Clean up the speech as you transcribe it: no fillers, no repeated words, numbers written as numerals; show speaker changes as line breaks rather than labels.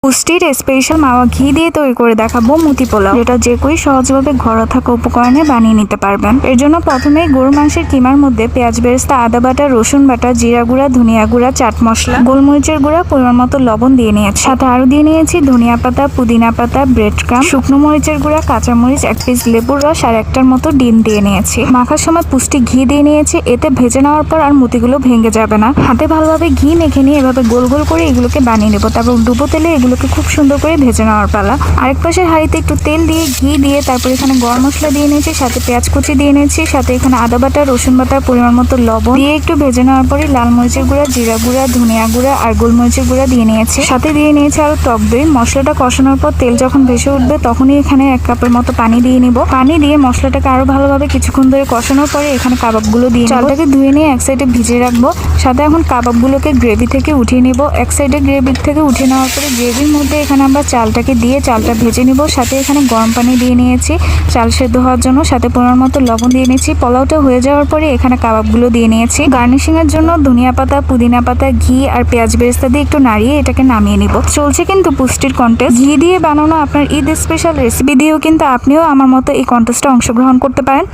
পুষ্টির স্পেশাল মাওয়া ঘি দিয়ে তৈরি করে দেখাবো মুতি পোলাও, যেটা যে কেউ সহজভাবে ঘরে থাকা উপকরণে বানিয়ে নিতে পারবেন। এর জন্য প্রথমেই গরু মাংসের কিমার মধ্যে পেঁয়াজ বেরেস্তা, আদা বাটা, রসুন বাটা, জিরা গুঁড়া, ধনিয়া গুঁড়া, চাট মশলা, গোলমরিচের গুঁড়া, পরিমাণ মতো লবণ দিয়ে নিয়েছি। সাথে আরো দিয়ে নিয়েছি ধনিয়া পাতা, পুদিনা পাতা, ব্রেড ক্রাম, শুকনো মরিচের গুঁড়া, কাঁচামরিচ, 1 পিস লেবুর রস আর 1টার মতো ডিম দিয়ে নিয়েছি। মাখার সময় পুষ্টি ঘি দিয়ে নিয়েছি, এতে ভেজে নেওয়ার পর আর মুতিগুলো ভেঙে যাবে না। হাতে ভালোভাবে ঘি মেখে নিয়ে এভাবে গোল গোল করে এগুলোকে বানিয়ে নেবো। তারপর ডুবো তেলে এগুলোকে খুব সুন্দর করে ভেজে নেওয়ার পালা। আরেক পাশের হাঁড়িতে একটু তেল দিয়ে ঘি দিয়ে তারপর এখানে গরম মশলা দিয়ে নিয়েছি, সাথে পেঁয়াজ কুচি দিয়ে নিয়েছি, সাথে এখানে আদা বাটা, রসুন বাটা, পরিমাণ মতো লবণ দিয়ে একটু ভেজে নেওয়ার পরে লাল মরিচের গুঁড়া, জিরা গুঁড়া, ধনিয়া গুঁড়া আর গোলমরিচের গুঁড়া দিয়ে নিয়েছি। সাথে দিয়ে নিয়েছি আরো টক দই। মশলাটা কষানোর পর তেল যখন ভেসে উঠবে তখনই এখানে 1 কাপের মতো পানি দিয়ে নিব। পানি দিয়ে মশলাটাকে আরো ভালোভাবে কিছুক্ষণ ধরে কষানোর পরে এখানে কাবাবগুলো দিয়ে চালটাকে ধুয়ে নিয়ে এক সাইডে ভিজিয়ে রাখবো। সাথে এখন কাবাবগুলোকে গ্রেভি থেকে উঠিয়ে নিব। এক সাইডে গ্রেভি থেকে উঠিয়ে নেওয়ার পরে গ্রেভির মধ্যে এখানে আমরা চালটাকে দিয়ে চালটা ভেজে নিব। সাথে এখানে গরম পানি দিয়ে নিয়েছি চাল সেদ্ধ হওয়ার জন্য, সাথে পরিমাণ মতো লবণ দিয়ে নিয়েছি। পোলাওটা হয়ে যাওয়ার পরে এখানে কাবাবগুলো দিয়ে নিয়েছি। গার্নিশিং এর জন্য ধনিয়া পাতা, পুদিনা পাতা, ঘি আর পেঁয়াজ বেরেস্তা দিয়ে একটু নাড়িয়ে এটাকে নামিয়ে নিব। চলছে কিন্তু পুষ্টির কন্টেস্ট। ঘি দিয়ে বানানো আপনার ঈদ স্পেশাল রেসিপি দিয়েও কিন্তু আপনিও আমার মতো এই কন্টেস্টে অংশগ্রহণ করতে পারেন।